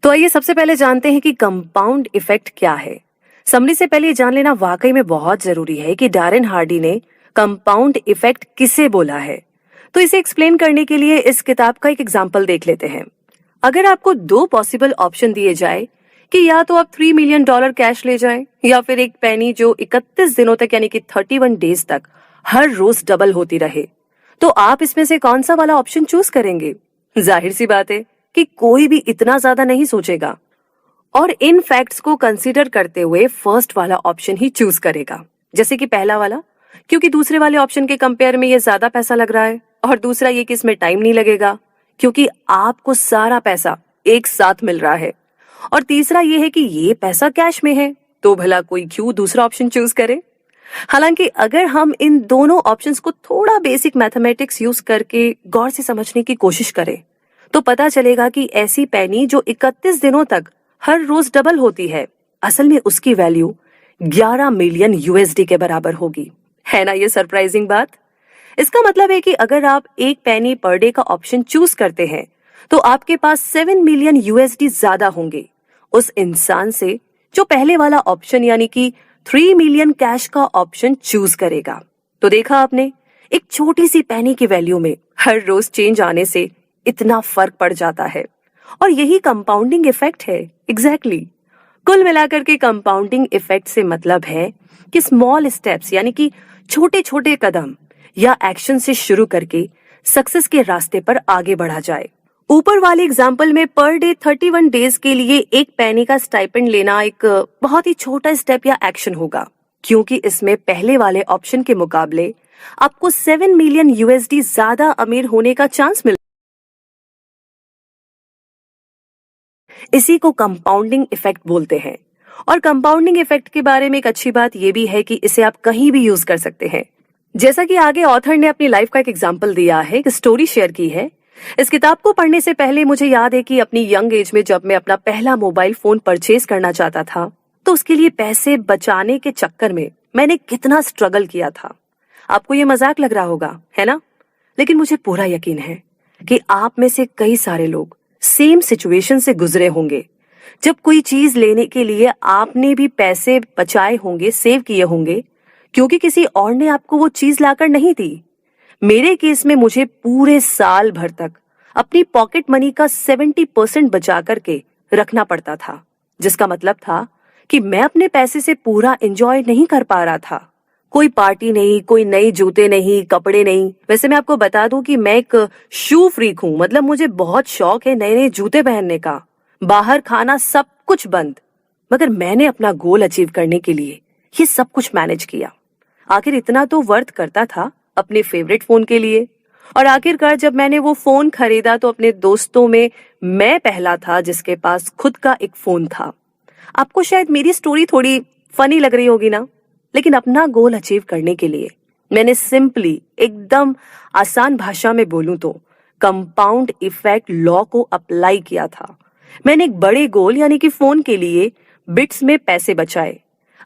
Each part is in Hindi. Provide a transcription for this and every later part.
तो आइए सबसे पहले जानते हैं कि कंपाउंड इफेक्ट क्या है। समरी से पहले ये जान लेना वाकई में बहुत जरूरी है कि डैरेन हार्डी ने कंपाउंड इफेक्ट किसे बोला है। तो इसे एक्सप्लेन करने के लिए इस किताब का एक एग्जाम्पल देख लेते हैं। अगर आपको दो पॉसिबल ऑप्शन दिए जाए कि या तो आप $3 मिलियन कैश ले जाएं या फिर एक पेनी जो 31 दिनों तक यानी कि 31 डेज तक हर रोज डबल होती रहे, तो आप इसमें से कौन सा वाला ऑप्शन चूज करेंगे? जाहिर सी बात है कि कोई भी इतना ज्यादा नहीं सोचेगा और इन फैक्ट्स को कंसीडर करते हुए फर्स्ट वाला ऑप्शन ही चूज करेगा, जैसे कि पहला वाला, क्योंकि दूसरे वाले ऑप्शन के कंपेयर में ये ज्यादा पैसा लग रहा है, और दूसरा ये कि इसमें टाइम नहीं लगेगा क्योंकि आपको सारा पैसा एक साथ मिल रहा है, और तीसरा ये है कि ये पैसा कैश में है, तो भला कोई क्यों दूसरा ऑप्शन चूज करे। हालांकि अगर हम इन दोनों ऑप्शंस को थोड़ा बेसिक मैथमेटिक्स यूज करके गौर से समझने की कोशिश करें तो पता चलेगा कि ऐसी पेनी जो 31 दिनों तक हर रोज डबल होती है, असल में उसकी वैल्यू 11 मिलियन यूएसडी के बराबर होगी। है ना ये सरप्राइजिंग बात? इसका मतलब है कि अगर आप एक पेनी पर डे का ऑप्शन चूज करते हैं तो आपके पास 7 मिलियन यूएसडी ज्यादा होंगे उस इंसान से जो पहले वाला ऑप्शन यानी कि 3 मिलियन कैश का ऑप्शन चूज करेगा। तो देखा आपने, एक छोटी सी पेनी की वैल्यू में हर रोज चेंज आने से इतना फर्क पड़ जाता है, और यही कंपाउंडिंग इफेक्ट है। एग्जैक्टली। कुल मिलाकर के कंपाउंडिंग इफेक्ट से मतलब है कि स्मॉल स्टेप्स यानी कि छोटे छोटे कदम या एक्शन से शुरू करके सक्सेस के रास्ते पर आगे बढ़ा जाए। ऊपर वाले एग्जाम्पल में पर डे 31 डेज के लिए एक पेनी का स्टाइपेंड लेना एक बहुत ही छोटा स्टेप या एक्शन होगा, क्योंकि इसमें पहले वाले ऑप्शन के मुकाबले आपको 7 मिलियन यूएसडी ज्यादा अमीर होने का चांस मिल। इसी को कंपाउंडिंग इफेक्ट बोलते हैं। और कंपाउंडिंग इफेक्ट के बारे में एक अच्छी बात यह भी है कि इसे आप कहीं भी यूज कर सकते हैं। जैसा कि आगे ऑथर ने अपनी लाइफ का एक एग्जाम्पल दिया है, एक स्टोरी शेयर की है। इस किताब को पढ़ने से पहले मुझे याद है कि अपनी यंग एज में जब मैं अपना पहला मोबाइल फोन परचेज करना चाहता था तो उसके लिए पैसे बचाने के चक्कर में मैंने कितना स्ट्रगल किया था। आपको ये मजाक लग रहा होगा, है ना? लेकिन मुझे पूरा यकीन है कि आप में से कई सारे लोग सेम सिचुएशन से गुजरे होंगे। जब कोई चीज लेने के लिए आपने भी पैसे बचाए होंगे, सेव किए होंगे, क्योंकि किसी और ने आपको वो चीज लाकर नहीं दी। मेरे केस में मुझे पूरे साल भर तक अपनी पॉकेट मनी का 70% बचा करके रखना पड़ता था, जिसका मतलब था कि मैं अपने पैसे से पूरा एंजॉय नहीं कर पा रहा था। कोई पार्टी नहीं, कोई नए जूते नहीं, कपड़े नहीं। वैसे मैं आपको बता दूं कि मैं एक शू फ्रीक हूं, मतलब मुझे बहुत शौक है नए नए जूते पहनने का। बाहर खाना सब कुछ बंद, मगर मैंने अपना गोल अचीव करने के लिए ये सब कुछ मैनेज किया। आखिर इतना तो वर्थ करता था अपने फेवरेट फोन के लिए। और आखिरकार जब मैंने वो फोन खरीदा तो अपने दोस्तों में मैं पहला था जिसके पास खुद का एक फोन था। आपको शायद मेरी स्टोरी थोड़ी फनी लग रही होगी ना, लेकिन अपना गोल अचीव करने के लिए मैंने सिंपली, एकदम आसान भाषा में बोलूं तो, कंपाउंड इफेक्ट लॉ को अप्लाई किया था। मैंने एक बड़े गोल यानी कि फोन के लिए बिट्स में पैसे बचाए।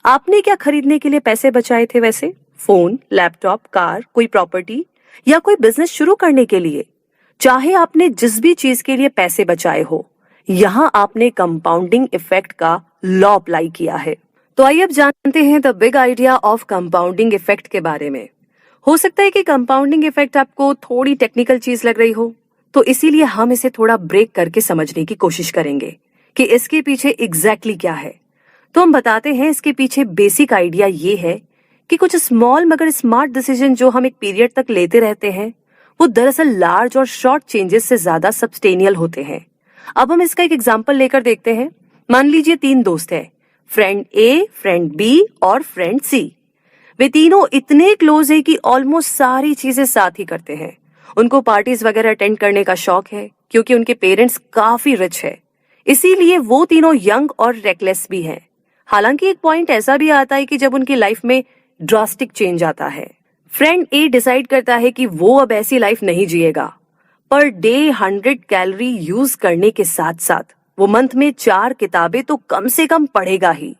आपने क्या खरीदने के लिए पैसे बचाए थे वैसे? फोन, लैपटॉप, कार, कोई प्रॉपर्टी या कोई बिजनेस शुरू करने के लिए? चाहे आपने जिस भी चीज के लिए पैसे बचाए हो, यहां आपने कंपाउंडिंग इफेक्ट का लॉ अप्लाई किया है। तो आइए अब जानते हैं the big idea of compounding effect के बारे में। हो सकता है कि कंपाउंडिंग इफेक्ट आपको थोड़ी टेक्निकल चीज लग रही हो, तो इसीलिए हम इसे थोड़ा ब्रेक करके समझने की कोशिश करेंगे कि इसके पीछे एग्जैक्टली क्या है। तो हम बताते हैं इसके पीछे बेसिक आइडिया ये है कि कुछ स्मॉल मगर स्मार्ट डिसीजन जो हम एक पीरियड तक लेते रहते हैं, वो दरअसल लार्ज और शॉर्ट चेंजेस से ज्यादा सब्सटेनियल होते हैं। अब हम इसका एक एग्जाम्पल लेकर देखते हैं। मान लीजिए 3 दोस्त हैं, फ्रेंड ए, फ्रेंड बी और फ्रेंड सी। वे तीनों इतने क्लोज है कि ऑलमोस्ट सारी चीजें साथ ही करते हैं। उनको पार्टीज वगैरह अटेंड करने का शौक है क्योंकि उनके पेरेंट्स काफी रिच है, इसीलिए वो तीनों यंग और रेकलेस भी हैं। हालांकि एक पॉइंट ऐसा भी आता है कि जब उनकी लाइफ में ड्रास्टिक चेंज आता है। फ्रेंड ए डिसाइड करता है कि वो अब ऐसी लाइफ नहीं जिएगा। पर डे 100 कैलोरी यूज करने के साथ साथ वो मंथ में 4 किताबें तो कम से कम पढ़ेगा ही।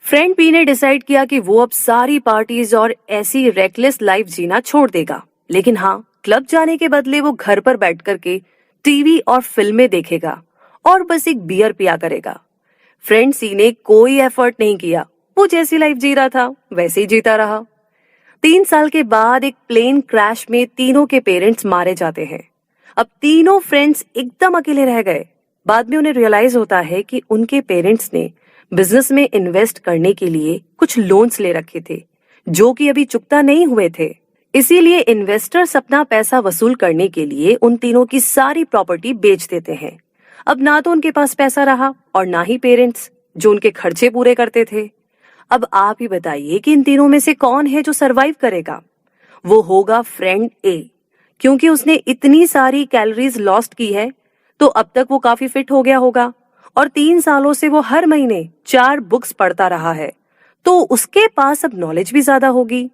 फ्रेंड बी ने डिसाइड किया कि वो अब सारी पार्टीज और ऐसी रेकलेस लाइफ जीना छोड़ देगा, लेकिन हाँ, क्लब जाने के बदले वो घर पर बैठ करके टीवी और फिल्में देखेगा और बस एक बियर पिया करेगा। फ्रेंड सी ने कोई एफर्ट नहीं किया, वो जैसी लाइफ जी रहा था वैसे ही जीता रहा। 3 साल के बाद एक प्लेन क्रैश में तीनों के पेरेंट्स मारे जाते हैं। अब तीनों फ्रेंड्स एकदम अकेले रह गए। बाद में उन्हें रियलाइज होता है कि उनके पेरेंट्स ने बिजनेस में इन्वेस्ट करने के लिए कुछ लोन्स ले रखे थे जो कि अभी चुकता नहीं हुए थे। इसीलिए इन्वेस्टर्स अपना पैसा वसूल करने के लिए उन तीनों की सारी प्रॉपर्टी बेच देते हैं। अब ना तो उनके पास पैसा रहा और ना ही पेरेंट्स जो उनके खर्चे पूरे करते थे। अब आप ही बताइए कि इन तीनों में से कौन है जो सरवाइव करेगा? वो होगा फ्रेंड ए, क्योंकि उसने इतनी सारी कैलोरीज लॉस्ट की है तो अब तक वो काफी फिट हो गया होगा और 3 सालों से वो हर महीने 4 बुक्स पढ़ता रहा है, तो उसके पास अब नॉलेज भी ज्यादा होगी।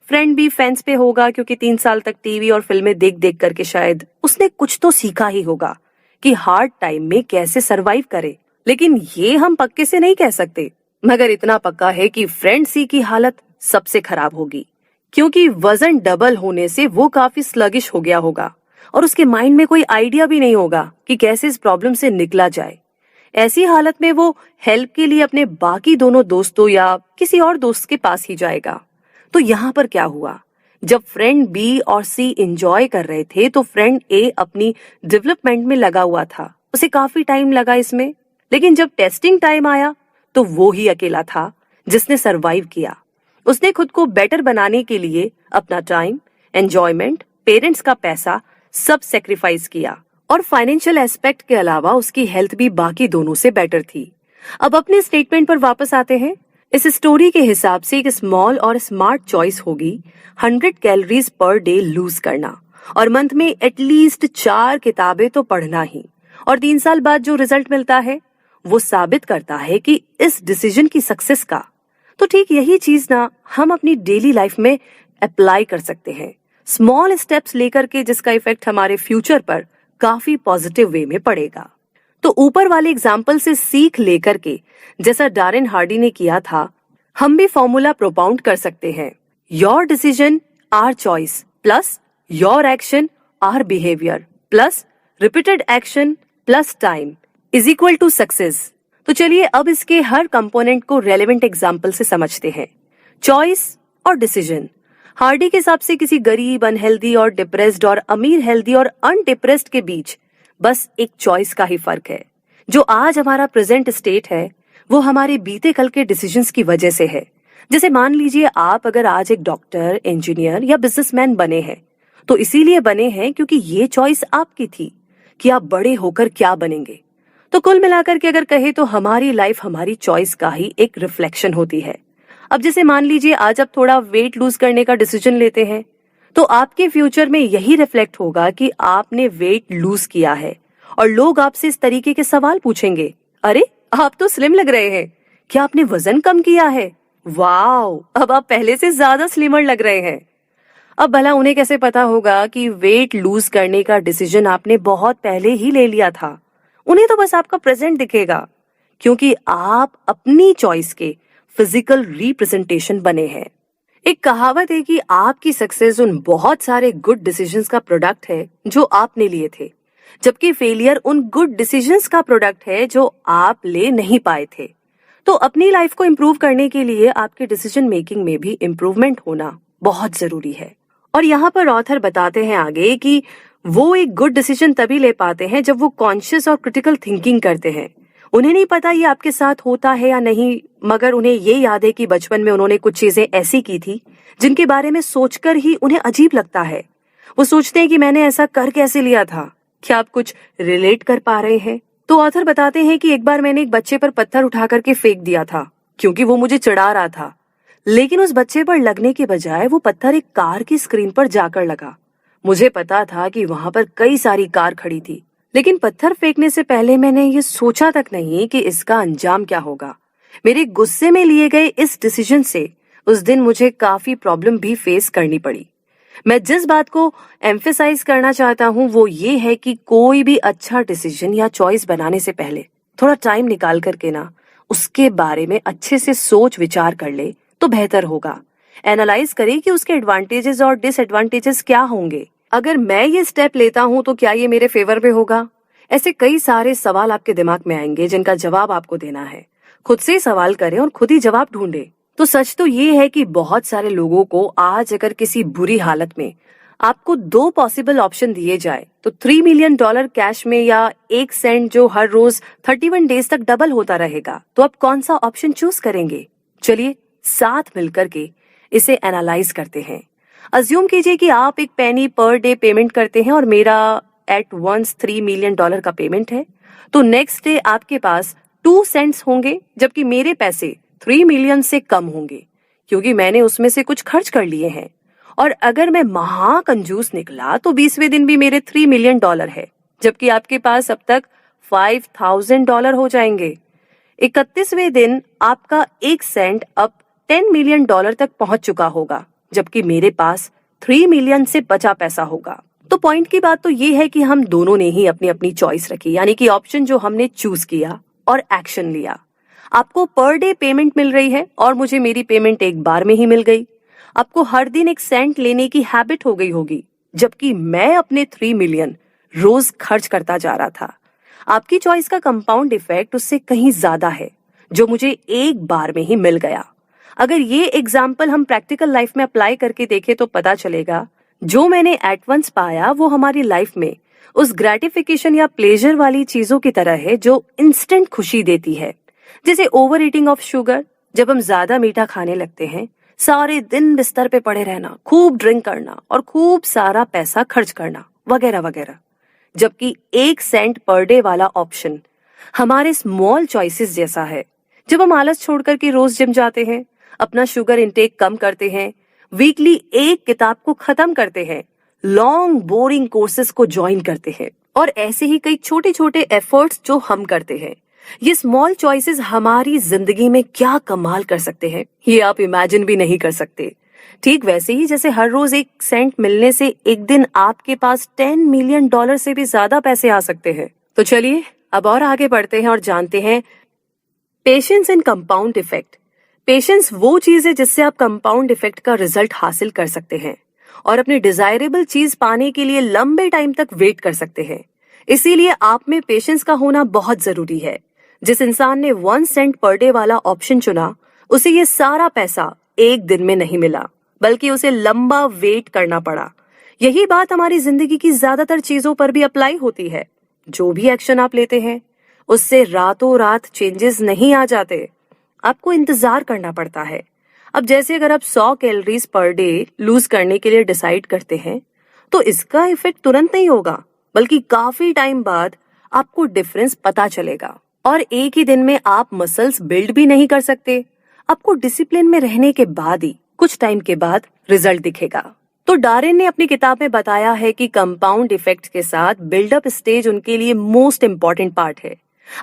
फ्रेंड भी फेंस पे होगा क्योंकि 3 साल तक टीवी और फिल्में देख देख करके शायद उसने कुछ तो सीखा ही होगा कि हार्ड टाइम में कैसे सरवाइव करे। लेकिन ये हम पक्के से नहीं कह सकते, मगर इतना पक्का है कि फ्रेंड सी की हालत सबसे खराब होगी, क्योंकि वजन डबल होने से वो काफी स्लगिश हो गया होगा और उसके माइंड में कोई आइडिया भी नहीं होगा कि कैसे इस प्रॉब्लम से निकला जाए। ऐसी हालत में वो हेल्प के लिए अपने बाकी दोनों दोस्तों या किसी और दोस्त के पास ही जाएगा। तो यहाँ पर क्या हुआ? जब फ्रेंड बी और सी एंजॉय कर रहे थे तो फ्रेंड ए अपनी डेवलपमेंट में लगा हुआ था। उसे काफी टाइम लगा इसमें, लेकिन जब टेस्टिंग टाइम आया तो वो ही अकेला था जिसने सरवाइव किया। उसने खुद को बेटर बनाने के लिए अपना टाइम, एंजॉयमेंट, पेरेंट्स का पैसा सब सेक्रीफाइस किया और फाइनेंशियल एस्पेक्ट के अलावा उसकी हेल्थ भी बाकी दोनों से बेटर थी। अब अपने स्टेटमेंट पर वापस आते हैं। इस स्टोरी के हिसाब से एक स्मॉल और स्मार्ट चॉइस होगी 100 कैलोरीज पर डे लूज करना और मंथ में एटलीस्ट 4 किताबें तो पढ़ना ही। और 3 साल बाद जो रिजल्ट मिलता है वो साबित करता है कि इस डिसीजन की सक्सेस का। तो ठीक यही चीज ना हम अपनी डेली लाइफ में अप्लाई कर सकते हैं, स्मॉल स्टेप्स लेकर के, जिसका इफेक्ट हमारे फ्यूचर पर काफी पॉजिटिव वे में पड़ेगा। तो ऊपर वाले एग्जाम्पल से सीख लेकर के, जैसा डारेन हार्डी ने किया था, हम भी फॉर्मूला प्रोपाउंड कर सकते हैं। Your decision or choice plus your action or behaviour plus repeated action plus time is equal to success. तो चलिए अब इसके हर कंपोनेंट को रेलेवेंट एग्जाम्पल से समझते हैं। चॉइस और डिसीजन। हार्डी के हिसाब से किसी गरीब, अनहेल्दी और डिप्रेस्ड और अमीर हेल्दी और अनडिप्रेस्ड के बीच बस एक चॉइस का ही फर्क है। जो आज हमारा प्रेजेंट स्टेट है वो हमारे बीते कल के डिसीजंस की वजह से है। जैसे मान लीजिए आप अगर आज एक डॉक्टर, इंजीनियर या बिजनेसमैन बने हैं तो इसीलिए बने हैं क्योंकि ये चॉइस आपकी थी कि आप बड़े होकर क्या बनेंगे। तो कुल मिलाकर के अगर कहे तो हमारी लाइफ हमारी चॉइस का ही एक रिफ्लेक्शन होती है। अब जैसे मान लीजिए आज आप थोड़ा वेट लूज करने का डिसीजन लेते हैं तो आपके फ्यूचर में यही रिफ्लेक्ट होगा कि आपने वेट लूज किया है और लोग आपसे इस तरीके के सवाल पूछेंगे, अरे आप तो स्लिम लग रहे हैं, क्या आपने वजन कम किया है? वाओ, अब आप पहले से ज्यादा स्लिमर लग रहे हैं। अब भला उन्हें कैसे पता होगा कि वेट लूज करने का डिसीजन आपने बहुत पहले ही ले लिया था? उन्हें तो बस आपका प्रेजेंट दिखेगा, क्योंकि आप अपनी चॉइस के फिजिकल रिप्रेजेंटेशन बने हैं। एक कहावत है कि आपकी सक्सेस उन बहुत सारे गुड डिसीजंस का प्रोडक्ट है जो आपने लिए थे, जबकि फेलियर उन गुड डिसीजंस का प्रोडक्ट है जो आप ले नहीं पाए थे। तो अपनी लाइफ को इम्प्रूव करने के लिए आपके डिसीजन मेकिंग में भी इम्प्रूवमेंट होना बहुत जरूरी है। और यहाँ पर ऑथर बताते हैं आगे कि वो एक गुड डिसीजन तभी ले पाते हैं जब वो कॉन्शियस और क्रिटिकल थिंकिंग करते हैं। उन्हें नहीं पता ये आपके साथ होता है या नहीं, मगर उन्हें ये याद है कि बचपन में उन्होंने कुछ चीजें ऐसी की थी जिनके बारे में सोचकर ही उन्हें अजीब लगता है। वो सोचते हैं कि मैंने ऐसा कर कैसे लिया था। क्या आप कुछ रिलेट कर पा रहे हैं? तो ऑथर बताते हैं कि एक बार मैंने एक बच्चे पर पत्थर उठा करके फेंक दिया था क्योंकि वो मुझे चिढ़ा रहा था, लेकिन उस बच्चे पर लगने के बजाय वो पत्थर एक कार की स्क्रीन पर जाकर लगा। मुझे पता था कि वहां पर कई सारी कार खड़ी थी, लेकिन पत्थर फेंकने से पहले मैंने ये सोचा तक नहीं कि इसका अंजाम क्या होगा। मेरे गुस्से में लिए गए इस डिसीजन से उस दिन मुझे काफी प्रॉब्लम भी फेस करनी पड़ी। मैं जिस बात को एम्फेसाइज करना चाहता हूँ वो ये है कि कोई भी अच्छा डिसीजन या चॉइस बनाने से पहले थोड़ा टाइम निकाल करके ना उसके बारे में अच्छे से सोच विचार कर ले तो बेहतर होगा। एनालाइज करें कि उसके एडवांटेजेस और डिसएडवांटेजेस क्या होंगे। अगर मैं ये स्टेप लेता हूँ तो क्या ये मेरे फेवर में होगा? ऐसे कई सारे सवाल आपके दिमाग में आएंगे जिनका जवाब आपको देना है। खुद से सवाल करें और खुद ही जवाब ढूंढें। तो सच तो ये है कि बहुत सारे लोगों को आज अगर किसी बुरी हालत में आपको 2 पॉसिबल ऑप्शन दिए जाए तो $3 मिलियन कैश में या 1 सेंट जो हर रोज 31 डेज तक डबल होता रहेगा, तो आप कौन सा ऑप्शन चूज करेंगे? चलिए साथ मिलकर के इसे एनालाइज करते हैं। अज्यूम कीजिए कि आप एक पेनी पर डे पेमेंट करते हैं और मेरा एट वंस $3 मिलियन का पेमेंट है, तो नेक्स्ट डे आपके पास 2 सेंट्स होंगे, जबकि मेरे पैसे 3 मिलियन से कम होंगे क्योंकि मैंने उसमें से कुछ खर्च कर लिए हैं। और अगर मैं महाकंजूस निकला तो 20वें दिन भी मेरे $3 मिलियन है, जबकि आपके पास अब तक $5,000 हो जाएंगे। 31वें दिन आपका 1 सेंट अब $10 मिलियन तक पहुंच चुका होगा, जबकि मेरे पास 3 मिलियन से बचा पैसा होगा। तो पॉइंट की बात तो ये है कि हम दोनों ने ही अपनी अपनी चॉइस रखी, यानी कि ऑप्शन जो हमने चूज किया और एक्शन लिया। आपको पर डे पेमेंट मिल रही है और मुझे मेरी पेमेंट एक बार में ही मिल गई। आपको हर दिन 1 सेंट लेने की हैबिट हो गई होगी, जबकि मैं अपने 3 मिलियन रोज खर्च करता जा रहा था। आपकी चॉइस का कंपाउंड इफेक्ट उससे कहीं ज्यादा है, जो मुझे एक बार में ही मिल गया। अगर ये एग्जाम्पल हम प्रैक्टिकल लाइफ में अप्लाई करके देखें तो पता चलेगा जो मैंने एट वंस पाया वो हमारी लाइफ में उस ग्रेटिफिकेशन या प्लेजर वाली चीजों की तरह है जो इंस्टेंट खुशी देती है। जैसे ओवर ईटिंग ऑफ शुगर, जब हम ज्यादा मीठा खाने लगते हैं, सारे दिन बिस्तर पे पड़े रहना, खूब ड्रिंक करना और खूब सारा पैसा खर्च करना वगैरह वगैरह। जबकि 1 सेंट पर डे वाला ऑप्शन हमारे स्मॉल चॉइसेस जैसा है। जब हम आलस छोड़कर के रोज जिम जाते हैं, अपना शुगर इंटेक कम करते हैं, वीकली 1 किताब को खत्म करते हैं, लॉन्ग बोरिंग कोर्सेज को ज्वाइन करते हैं और ऐसे ही कई छोटे छोटे एफर्ट्स जो हम करते हैं, ये स्मॉल चॉइसेस हमारी जिंदगी में क्या कमाल कर सकते हैं, ये आप इमेजिन भी नहीं कर सकते। ठीक वैसे ही जैसे हर रोज 1 सेंट मिलने से एक दिन आपके पास $10 मिलियन से भी ज्यादा पैसे आ सकते हैं। तो चलिए अब और आगे बढ़ते हैं और जानते हैं patience and compound effect. Patience वो चीज है जिससे आप कंपाउंड इफेक्ट का रिजल्ट हासिल कर सकते हैं और अपनी डिजायरेबल चीज पाने के लिए लंबे टाइम तक वेट कर सकते हैं। इसीलिए आप में पेशेंस का होना बहुत जरूरी है। जिस इंसान ने 1 सेंट पर डे वाला ऑप्शन चुना, उसे ये सारा पैसा एक दिन में नहीं मिला, बल्कि उसे लंबा वेट करना पड़ा। यही बात हमारी जिंदगी की ज्यादातर चीजों पर भी अप्लाई होती है। जो भी एक्शन आप लेते हैं, उससे रातों रात चेंजेस नहीं आ जाते, आपको इंतजार करना पड़ता है। अब जैसे अगर आप 100 कैलोरीज पर डे लूज करने के लिए डिसाइड करते हैं, तो इसका इफेक्ट तुरंत नहीं होगा, बल्कि काफी टाइम बाद आपको डिफरेंस पता चलेगा। और एक ही दिन में आप मसल्स बिल्ड भी नहीं कर सकते। आपको डिसिप्लिन में रहने के बाद ही कुछ टाइम के बाद रिजल्ट दिखेगा। तो डारेन ने अपनी किताब में बताया है कि कंपाउंड इफेक्ट के साथ बिल्डअप स्टेज उनके लिए मोस्ट इंपॉर्टेंट पार्ट है।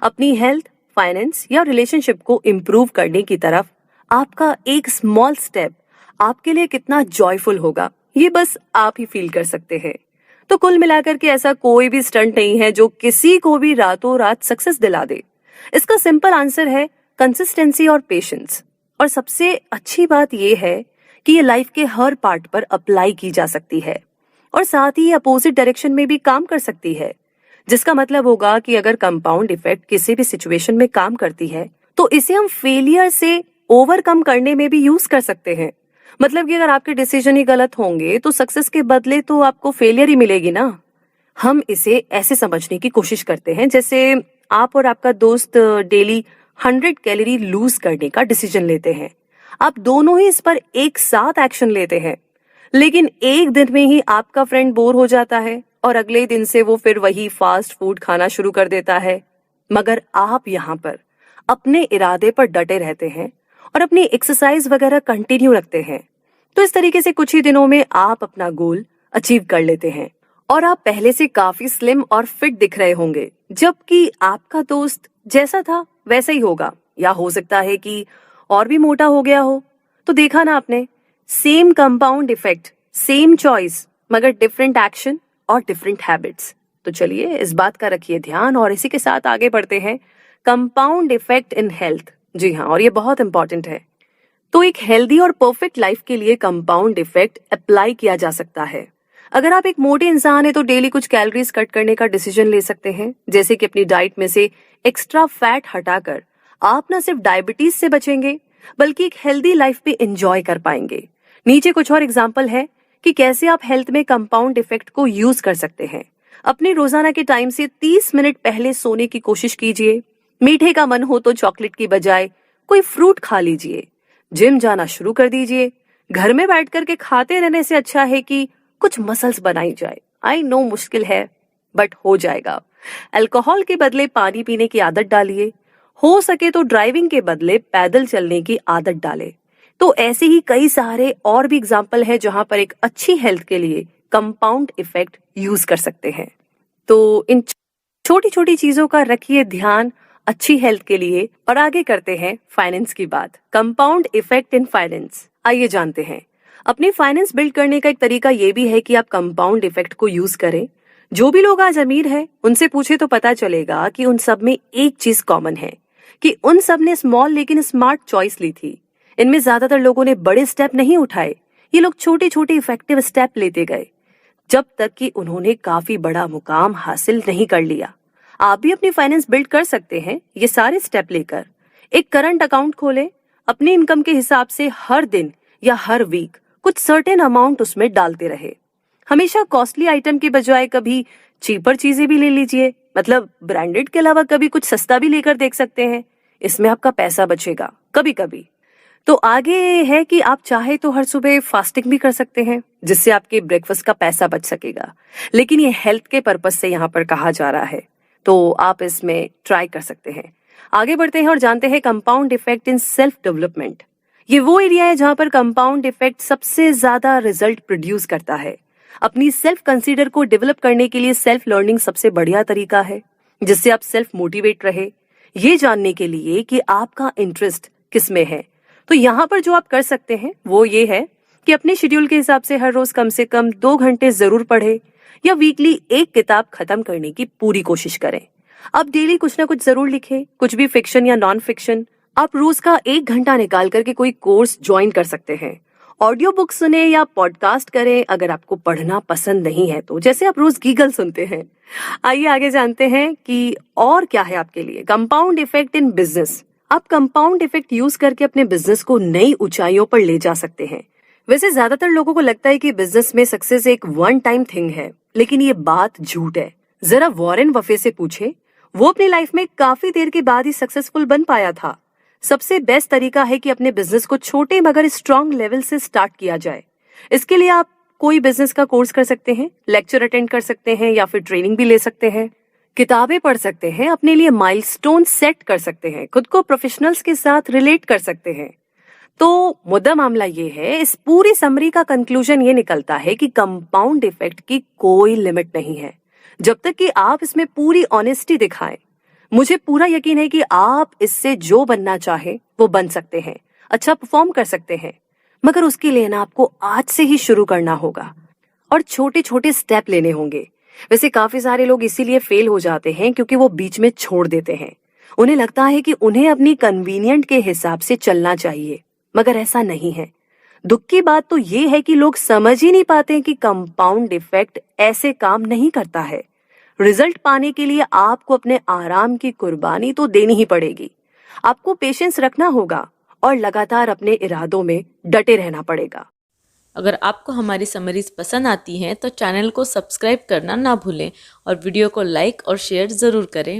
अपनी हेल्थ, फाइनेंस या रिलेशनशिप को इम्प्रूव करने की तरफ आपका एक स्मॉल स्टेप आपके लिए कितना जॉयफुल होगा, ये बस आप ही फील कर सकते हैं। तो कुल मिलाकर के ऐसा कोई भी स्टंट नहीं है जो किसी को भी रातों रात सक्सेस दिला दे। इसका सिंपल आंसर है कंसिस्टेंसी और पेशेंस। और सबसे अच्छी बात यह है कि ये लाइफ के हर पार्ट पर अप्लाई की जा सकती है और साथ ही अपोजिट डायरेक्शन में भी काम कर सकती है। जिसका मतलब होगा कि अगर कंपाउंड इफेक्ट किसी भी सिचुएशन में काम करती है, तो इसे हम फेलियर से ओवरकम करने में भी यूज कर सकते हैं। मतलब कि अगर आपके डिसीजन ही गलत होंगे तो सक्सेस के बदले तो आपको फेलियर ही मिलेगी ना। हम इसे ऐसे समझने की कोशिश करते हैं जैसे आप और आपका दोस्त डेली 100 कैलोरी लूज करने का डिसीजन लेते हैं। आप दोनों ही इस पर एक साथ एक्शन लेते हैं, लेकिन एक दिन में ही आपका फ्रेंड बोर हो जाता है और अगले दिन से वो फिर वही फास्ट फूड खाना शुरू कर देता है। मगर आप यहाँ पर अपने इरादे पर डटे रहते हैं और अपनी एक्सरसाइज वगैरह कंटिन्यू रखते हैं। तो इस तरीके से कुछ ही दिनों में आप अपना गोल अचीव कर लेते हैं और आप पहले से काफी स्लिम और फिट दिख रहे होंगे, जबकि आपका दोस्त जैसा था वैसा ही होगा, या हो सकता है कि और भी मोटा हो गया हो। तो देखा ना आपने, same compound effect, same choice, मगर डिफरेंट एक्शन और डिफरेंट हैबिट्स। तो चलिए इस बात का रखिए ध्यान और इसी के साथ आगे बढ़ते हैं। कंपाउंड इफेक्ट इन हेल्थ, जी हाँ, और ये बहुत इंपॉर्टेंट है। तो एक हेल्दी और परफेक्ट लाइफ के लिए कंपाउंड इफेक्ट अप्लाई किया जा सकता है। अगर आप एक मोटे इंसान हैं तो डेली कुछ कैलोरीज कट करने का डिसीजन ले सकते हैं, जैसे कि अपनी डाइट में से एक्स्ट्रा फैट हटाकर आप न सिर्फ डायबिटीज से बचेंगे बल्कि एक हेल्दी लाइफ भी एंजॉय कर पाएंगे। नीचे कुछ और एग्जाम्पल है कि कैसे आप हेल्थ में कंपाउंड इफेक्ट को यूज कर सकते हैं। अपने रोजाना के टाइम से 30 मिनट पहले सोने की कोशिश कीजिए। मीठे का मन हो तो चॉकलेट की बजाय कोई फ्रूट खा लीजिए। जिम जाना शुरू कर दीजिए। घर में बैठ करके खाते रहने से अच्छा है कि कुछ मसल्स बनाई जाए। आई नो मुश्किल है, बट हो जाएगा। अल्कोहल के बदले पानी पीने की आदत डालिए। हो सके तो ड्राइविंग के बदले पैदल चलने की आदत डालें। तो ऐसे ही कई सारे और भी एग्जाम्पल है जहां पर एक अच्छी हेल्थ के लिए कंपाउंड इफेक्ट यूज कर सकते हैं। तो इन छोटी छोटी चीजों का रखिए ध्यान अच्छी हेल्थ के लिए। और आगे करते हैं फाइनेंस की बात। कंपाउंड इफेक्ट इन फाइनेंस, आइए जानते हैं। अपनी फाइनेंस बिल्ड करने का एक तरीका ये भी है कि आप कंपाउंड इफेक्ट को यूज करें। जो भी लोग आज अमीर हैं, उनसे पूछे तो पता चलेगा कि उन सब में एक चीज कॉमन है कि उन सब ने स्मॉल लेकिन स्मार्ट चॉइस ली थी। इनमें ज्यादातर लोगों ने बड़े स्टेप नहीं उठाए, ये लोग छोटे छोटे इफेक्टिव स्टेप लेते गए जब तक कि उन्होंने काफी बड़ा मुकाम हासिल नहीं कर लिया। आप भी अपनी फाइनेंस बिल्ड कर सकते हैं ये सारे स्टेप लेकर। एक करंट अकाउंट खोलें। अपनी इनकम के हिसाब से हर दिन या हर वीक कुछ सर्टेन अमाउंट उसमें डालते रहे। हमेशा कॉस्टली आइटम की बजाय कभी चीपर चीजें भी ले लीजिए, मतलब ब्रांडेड के अलावा कभी कुछ सस्ता भी लेकर देख सकते हैं। इसमें आपका पैसा बचेगा कभी कभी। तो आगे है कि आप चाहे तो हर सुबह फास्टिंग भी कर सकते हैं, जिससे आपके ब्रेकफास्ट का पैसा बच सकेगा। लेकिन ये हेल्थ के पर्पस से यहाँ पर कहा जा रहा है, तो आप इसमें ट्राई कर सकते हैं। आगे बढ़ते हैं और जानते हैं compound effect in self development. ये वो एरिया है जहां पर कंपाउंड इफेक्ट सबसे ज्यादा रिजल्ट प्रोड्यूस करता है। अपनी सेल्फ कंसीडर को डेवलप करने के लिए सेल्फ लर्निंग सबसे बढ़िया तरीका है, जिससे आप सेल्फ मोटिवेट रहे ये जानने के लिए कि आपका इंटरेस्ट किस में है। तो यहाँ पर जो आप कर सकते हैं वो ये है कि अपने शेड्यूल के हिसाब से हर रोज कम से कम 2 घंटे जरूर पढ़े या वीकली एक किताब खत्म करने की पूरी कोशिश करें। आप डेली कुछ ना कुछ जरूर लिखें, कुछ भी फिक्शन या नॉन फिक्शन। आप रोज का 1 घंटा निकाल करके कोई कोर्स ज्वाइन कर सकते हैं। ऑडियो बुक सुने या पॉडकास्ट करें अगर आपको पढ़ना पसंद नहीं है तो, जैसे आप रोज गीगल सुनते हैं। आइए आगे जानते हैं कि और क्या है आपके लिए कंपाउंड इफेक्ट इन बिजनेस। आप कंपाउंड इफेक्ट यूज करके अपने बिजनेस को नई ऊंचाइयों पर ले जा सकते हैं। वैसे ज्यादातर लोगों को लगता है कि बिजनेस में सक्सेस एक वन टाइम थिंग है, लेकिन ये बात झूठ है। जरा वॉरेन बफे से पूछे, वो अपनी लाइफ में काफी देर के बाद ही सक्सेसफुल बन पाया था। सबसे बेस्ट तरीका है कि अपने बिजनेस को छोटे मगर स्ट्रांग लेवल से स्टार्ट किया जाए। इसके लिए आप कोई बिजनेस का कोर्स कर सकते हैं, लेक्चर अटेंड कर सकते हैं या फिर ट्रेनिंग भी ले सकते हैं, किताबें पढ़ सकते हैं, अपने लिए माइलस्टोन सेट कर सकते हैं, खुद को प्रोफेशनल्स के साथ रिलेट कर सकते हैं। तो मुद्दा मामला ये है, इस पूरी समरी का कंक्लूजन ये निकलता है कि कंपाउंड इफेक्ट की कोई लिमिट नहीं है, जब तक कि आप इसमें पूरी ऑनेस्टी दिखाएं। मुझे पूरा यकीन है कि आप इससे जो बनना चाहे वो बन सकते हैं, अच्छा परफॉर्म कर सकते हैं, मगर उसके लिए ना आपको आज से ही शुरू करना होगा और छोटे छोटे स्टेप लेने होंगे। वैसे काफी सारे लोग इसीलिए फेल हो जाते हैं क्योंकि वो बीच में छोड़ देते हैं। उन्हें लगता है कि उन्हें अपनी कन्वीनियंट के हिसाब से चलना चाहिए, मगर ऐसा नहीं है। दुख की बात तो ये है कि लोग समझ ही नहीं पाते कि कंपाउंड इफेक्ट ऐसे काम नहीं करता है। रिजल्ट पाने के लिए आपको अपने आराम की कुर्बानी तो देनी ही पड़ेगी। आपको पेशेंस रखना होगा और लगातार अपने इरादों में डटे रहना पड़ेगा। अगर आपको हमारी समरीज पसंद आती हैं तो चैनल को सब्सक्राइब करना ना भूलें और वीडियो को लाइक और शेयर ज़रूर करें।